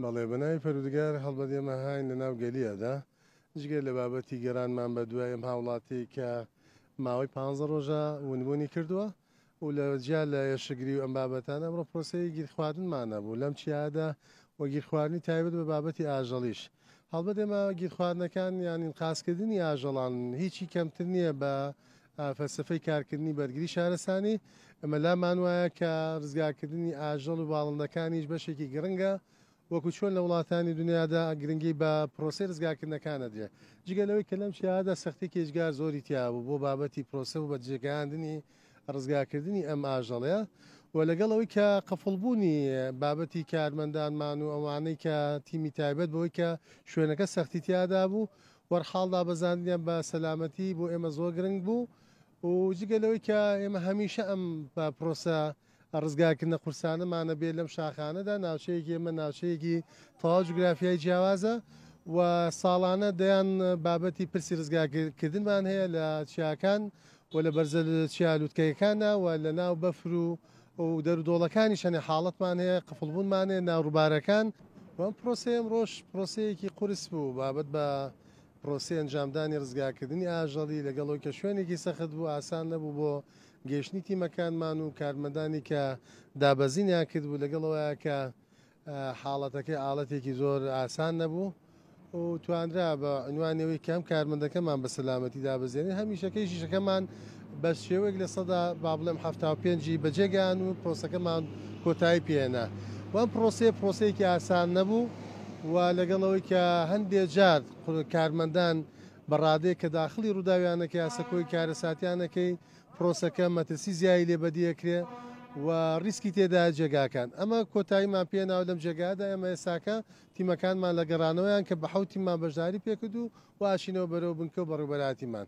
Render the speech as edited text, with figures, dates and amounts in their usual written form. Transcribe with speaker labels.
Speaker 1: بەڵێ بەناوی پەروردگار هەڵبەت ئێمە هاین لە ناو گەلیەدا جگەر لە بابەتی گەرانمان بە دوای ئەم هاوڵاتی کە ماوەی 15 ڕۆژە ونبوونی کردووە و لە جیا لە یەشەگری و ئەم بابەتانە ئەمڕۆ پرۆسەی گیرخواردنمانە بوو لەم چیادا و گیرخواردنی تایبەت بە بابەتی ئاژەڵیش هەڵبەت ئێمە گیرخواردنەکان یانین قاسکردنی ئاژەڵان هیچی کەمتر نییە بە فەلسفەی کارکردنی بەرگری شارستانی ئەمە لامان وایە کە ڕزگارکردنی ئاژەڵ و باڵندەکانیش بەشێکی گرنگە وەکو چۆن لە وڵاتانی دنیادا گرنگی بە پرۆسی ڕزگارکردنەکانە درێ جگەلەوەی کە لەم چیادا سەختی کێژگار زۆری تیابوو بۆ بابەتی پرۆسە و بە جێگەیاندنی ڕزگارکردنی ئەم ئاژەڵەیە و لەگەڵەوەی کە قەفڵبوونی بابەتی کارمەندانمان و ئەوانەی کە تیمی تایبەت بەوەی کە شوێنەکە سەختی تیادا بوو وەرحاڵدا بەزانیان بە سەلامەتی بۆ ئێمە زۆر گرنگ بوو و جگەلەوەی کە ئێمە هەمیشە ئەم بە پرۆسە ڕزگارکردنە قورسانەمانە بێت لەم شاخانەدا ناوچەیەکی ئێمە ناوچەیەکی تەواو جوگرافیای جیاوازە و ساڵانە دەیان بابەتی پرسی ڕزگارکردنمان هەیە لە چیاکان و لە بەرزە چیالووتکەیەکانە و لە ناو بەفر و دەرودۆڵەکانی شەنێ حاڵەتمان هەیە قفڵبوونمان هەیە ناوڕووبارەکان وەم پرۆسەیەم ڕۆژ پرۆسەیەکی قورس بوو بابەت بە پرۆسی ئەنجامدانی ڕزگارکردنی ئاژەڵی لەگەڵەوەی کە شوێنێکی سەخت بوو ئاسان نەبوو بۆ گەیشتنی تیمەکانمان و کارمەندانی کە دابەزینیان کرد بوو لەگەڵەوەیە کە حاڵەتەکەی ئاڵەتێکی زۆر ئاسان نەبوو و توانرا بە عنوانەوەی کەم کارمەندەکەمان بە سەلامەتی دابەزێنێت هەمیشەکەی شیشەکەمان بە شێوەیەک لە سەدا با بڵێم 75 بەجێگان و پرۆسەکەمان کۆتایی پێێنا وەم پرۆسەیەکی ئاسان نەبوو و لەگەڵەوەی کە هەندێک جار کارمەندان بەڕادەیە کە داخلی ڕووداویانەکە یاسەکۆی کارەساتیانەکەی پرۆسەکە مەترسی زیایی لێ بەدیەکرێ و ریسکی تێدا جێگاکان ئەمە کۆتاییمان پێناو لەم جێگادا ئەمە ئێساکە تیمەکانمان لە گەڕانەوەیان کە بە حەوتیمان بەشداری پێکرد و واشینەوە بەرەو بنکە و بەڕێوەبەراتیمان